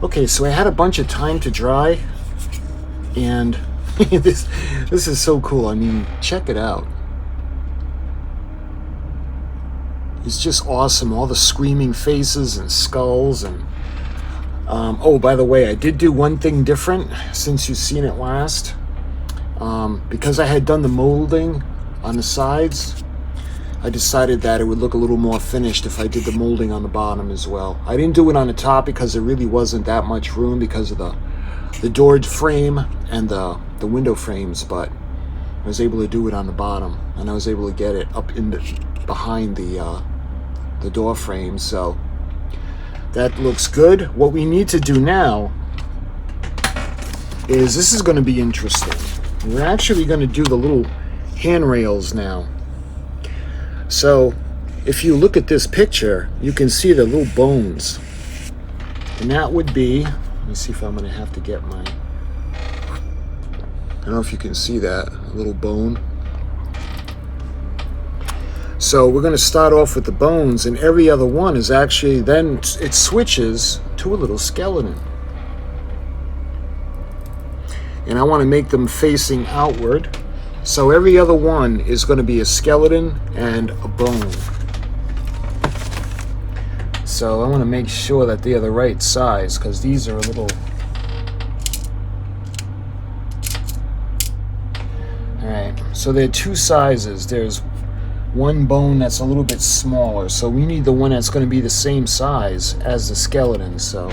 Okay, so I had a bunch of time to dry, and this is so cool. I mean, check it out. It's just awesome. All the screaming faces and skulls. And oh, by the way, I did do one thing different since you've seen it last. Because I had done the molding on the sides, I decided that it would look a little more finished if I did the molding on the bottom as well. I didn't do it on the top because there really wasn't that much room because of the door frame and the window frames, but I was able to do it on the bottom, and I was able to get it up in behind the door frame. So that looks good. What we need to do now is, this is going to be interesting. We're actually going to do the little handrails now. So if you look at this picture, you can see the little bones. And that would be, let me see if I'm going to have to get my, I don't know if you can see that, a little bone. So we're going to start off with the bones, and every other one is actually, then it switches to a little skeleton. And I want to make them facing outward. So every other one is going to be a skeleton and a bone. So I want to make sure that they are the right size, because these are a little... Alright, so there are two sizes. There's one bone that's a little bit smaller, so we need the one that's going to be the same size as the skeleton, so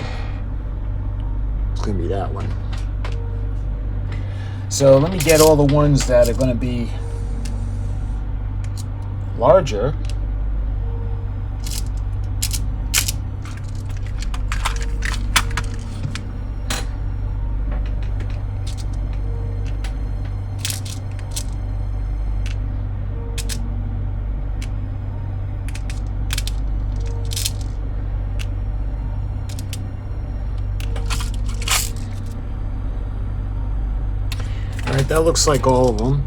it's going to be that one. So let me get all the ones that are going to be larger. Alright, that looks like all of them.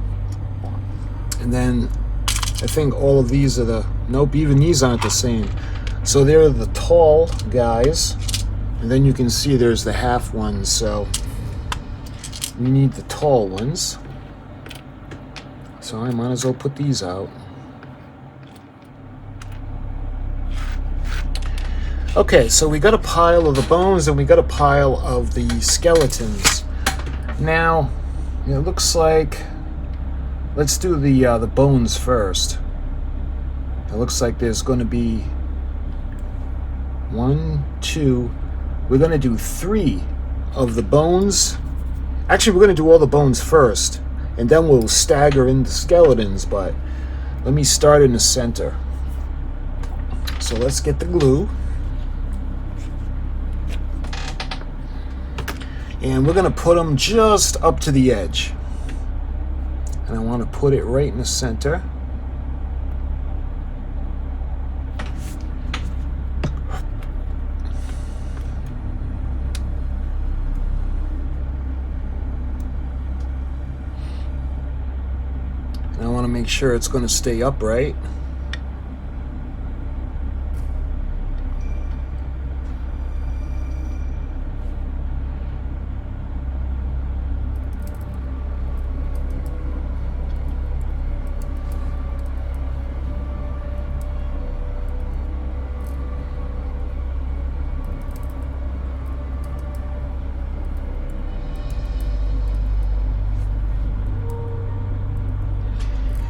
And then I think all of these are the... Nope, even these aren't the same. So they're the tall guys. And then you can see there's the half ones. So we need the tall ones. So I might as well put these out. Okay, so we got a pile of the bones and we got a pile of the skeletons. Now... it looks like, let's do the bones first. It looks like there's going to be 1, 2. We're going to do 3 of the bones. Actually, we're going to do all the bones first, and then we'll stagger in the skeletons, but let me start in the center. So let's get the glue. And we're going to put them just up to the edge. And I want to put it right in the center. And I want to make sure it's going to stay upright.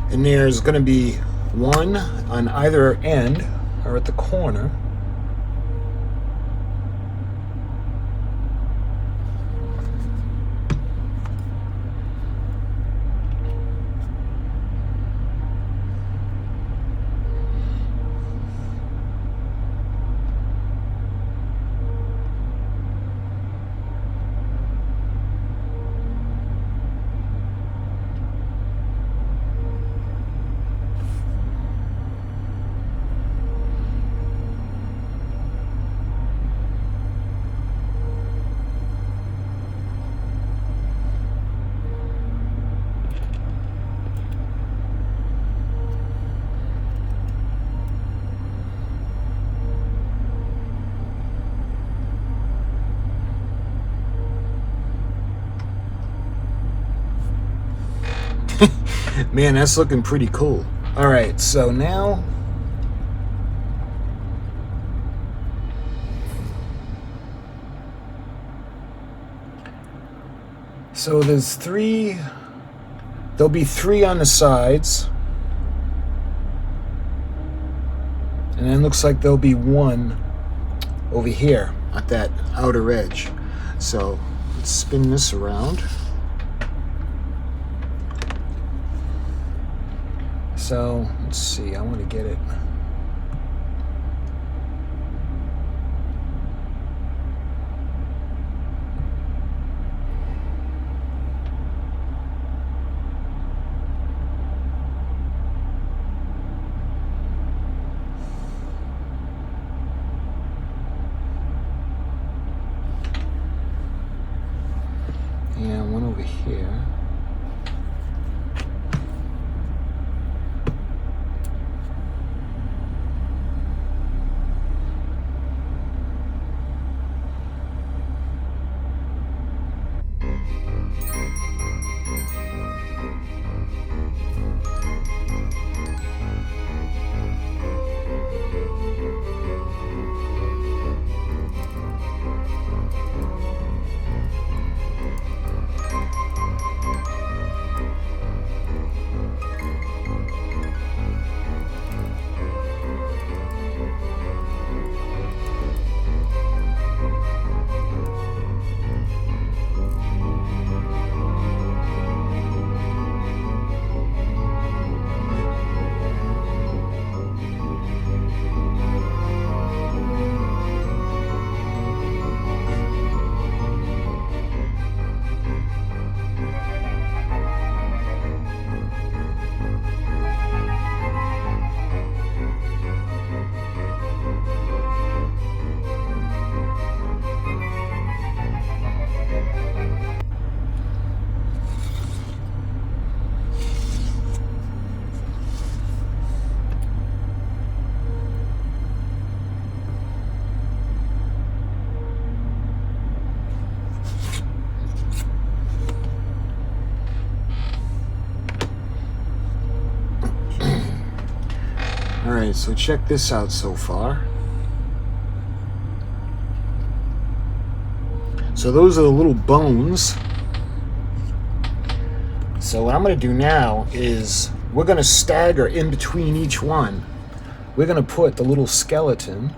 And there's going to be one on either end or at the corner. Man, that's looking pretty cool. All right, so now there's three. There'll be three on the sides, and then looks like there'll be one over here at that outer edge. So let's spin this around. So let's see, I want to get it. Yeah, one over here. Alright, so check this out so far. So those are the little bones. So what I'm going to do now is we're going to stagger in between each one. We're going to put the little skeleton.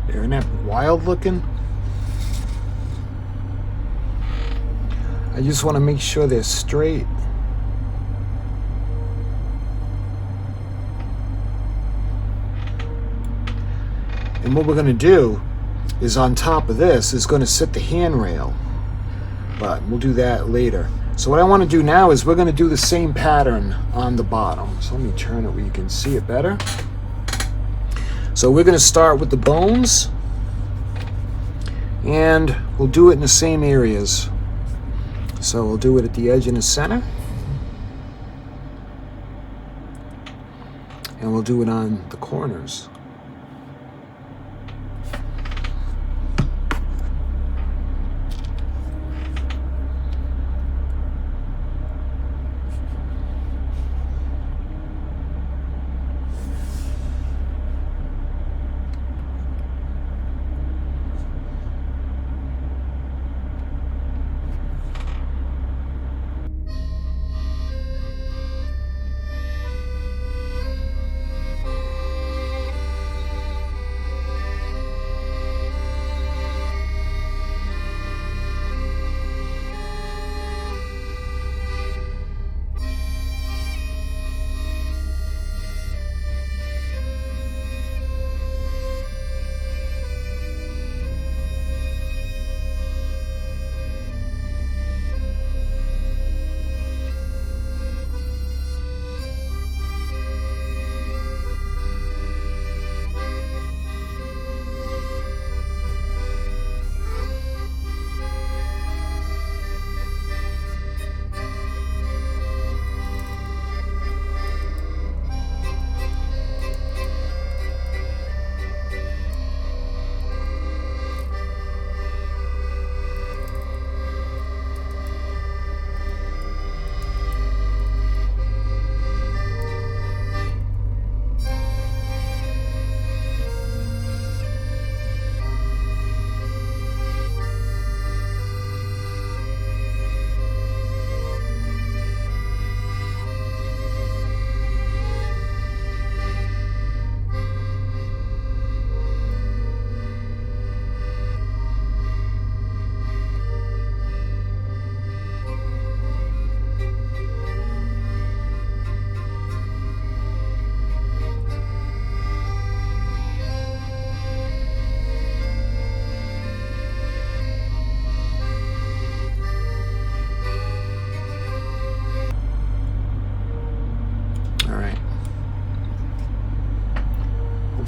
Isn't that wild looking? I just want to make sure they're straight. then what we're going to do is on top of this is going to sit the handrail, but we'll do that later. So what I want to do now is we're going to do the same pattern on the bottom. So let me turn it where you can see it better. So we're going to start with the bones, and we'll do it in the same areas. So we'll do it at the edge in the center, and we'll do it on the corners.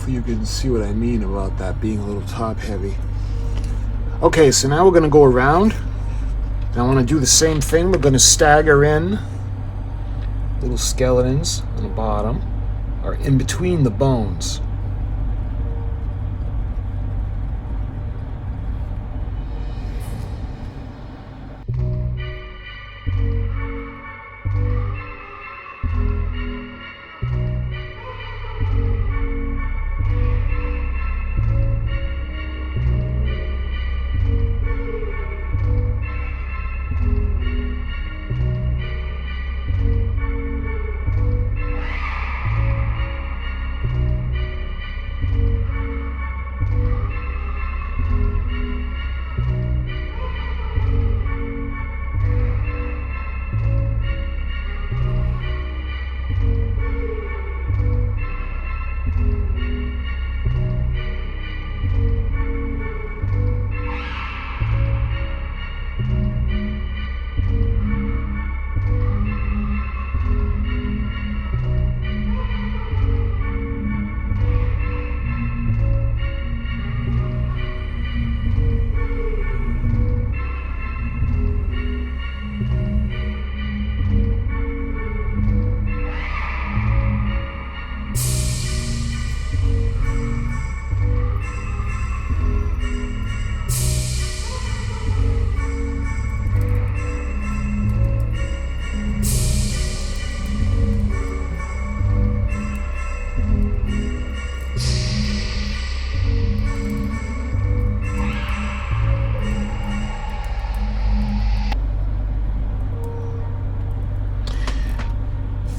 You can see what I mean about that being a little top heavy. Okay, so now we're going to go around, and I want to do the same thing. We're going to stagger in little skeletons on the bottom, or in between the bones.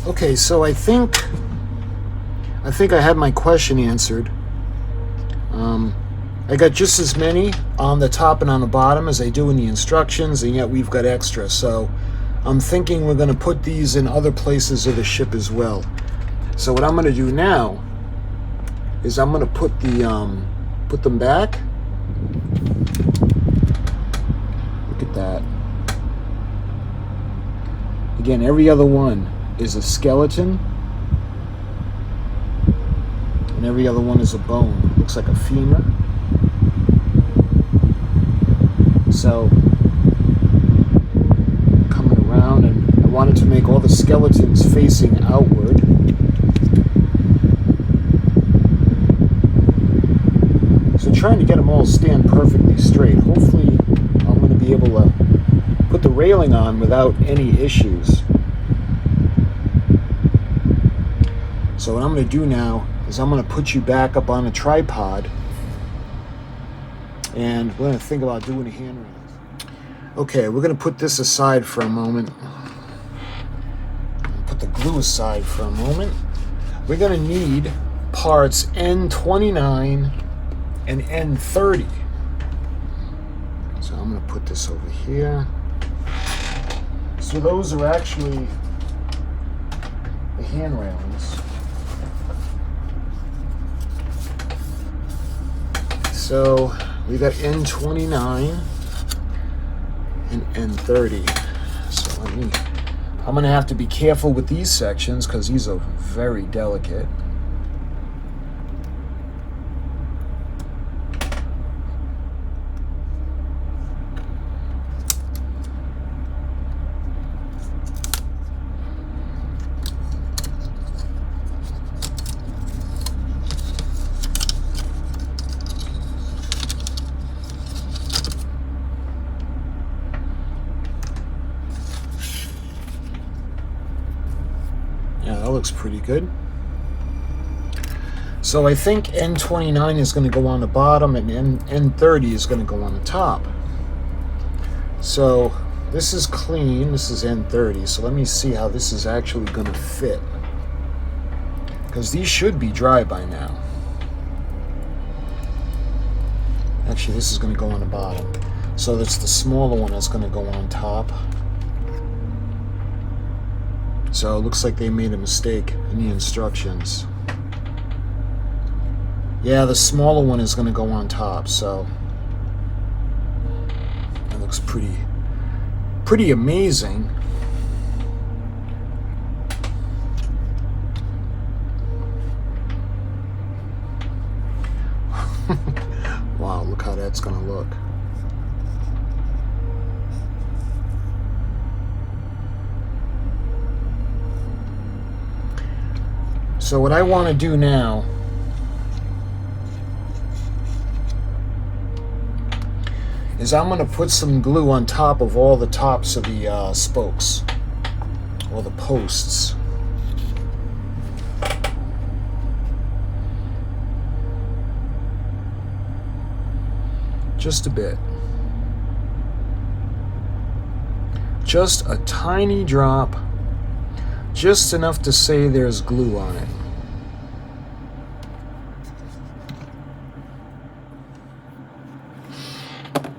Okay, so I think I had my question answered. I got just as many on the top and on the bottom as I do in the instructions, and yet we've got extra. So I'm thinking we're going to put these in other places of the ship as well. So what I'm going to do now is I'm going to put the put them back. Look at that. Again, every other one is a skeleton, and every other one is a bone. Looks like a femur. So, coming around, and I wanted to make all the skeletons facing outward. So trying to get them all stand perfectly straight. Hopefully I'm going to be able to put the railing on without any issues. So what I'm going to do now is I'm going to put you back up on a tripod, and we're going to think about doing a handrail. Okay, we're going to put this aside for a moment. Put the glue aside for a moment. We're going to need parts N29 and N30. So I'm going to put this over here. So those are actually the handrailings. So we got N29 and N30. So I'm going to have to be careful with these sections because these are very delicate. Yeah, that looks pretty good. So I think N29 is going to go on the bottom and N30 is going to go on the top. So this is clean, this is N30, so let me see how this is actually going to fit. Because these should be dry by now. Actually, this is going to go on the bottom. So that's the smaller one that's going to go on top. So it looks like they made a mistake in the instructions. Yeah, the smaller one is going to go on top, so it looks pretty amazing. Wow, look how that's going to look. So what I want to do now is I'm going to put some glue on top of all the tops of the spokes, or the posts. Just a bit. Just a tiny drop. Just enough to say there's glue on it.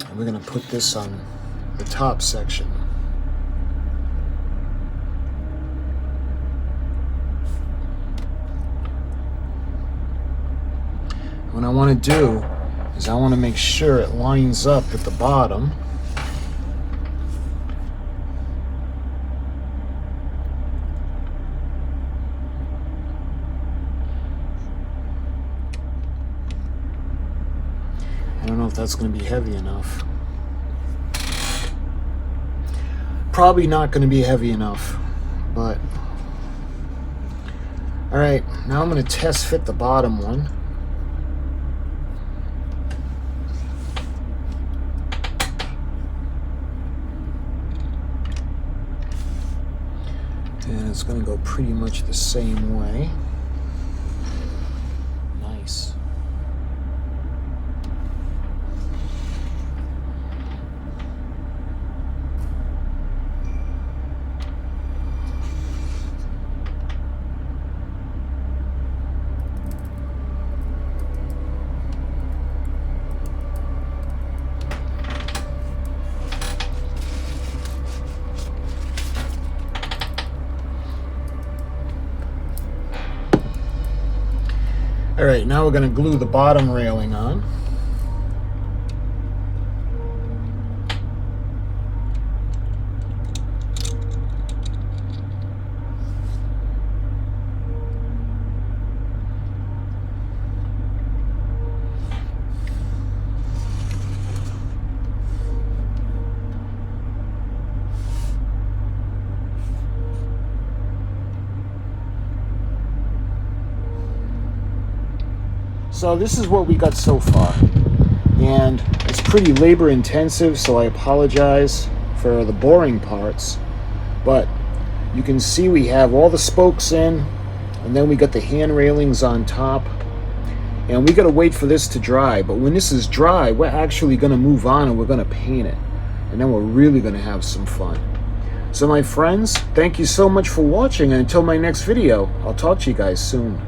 And we're going to put this on the top section. What I want to do is I want to make sure it lines up at the bottom. I don't know if that's going to be heavy enough. Probably not going to be heavy enough, but all right, now I'm going to test fit the bottom one. And it's going to go pretty much the same way. Nice. All right, now we're going to glue the bottom railing on. So this is what we got so far. And it's pretty labor intensive, so I apologize for the boring parts. But you can see we have all the spokes in, and then we got the hand railings on top. And we got to wait for this to dry. But when this is dry, we're actually going to move on and we're going to paint it. And then we're really going to have some fun. So my friends, thank you so much for watching. And until my next video, I'll talk to you guys soon.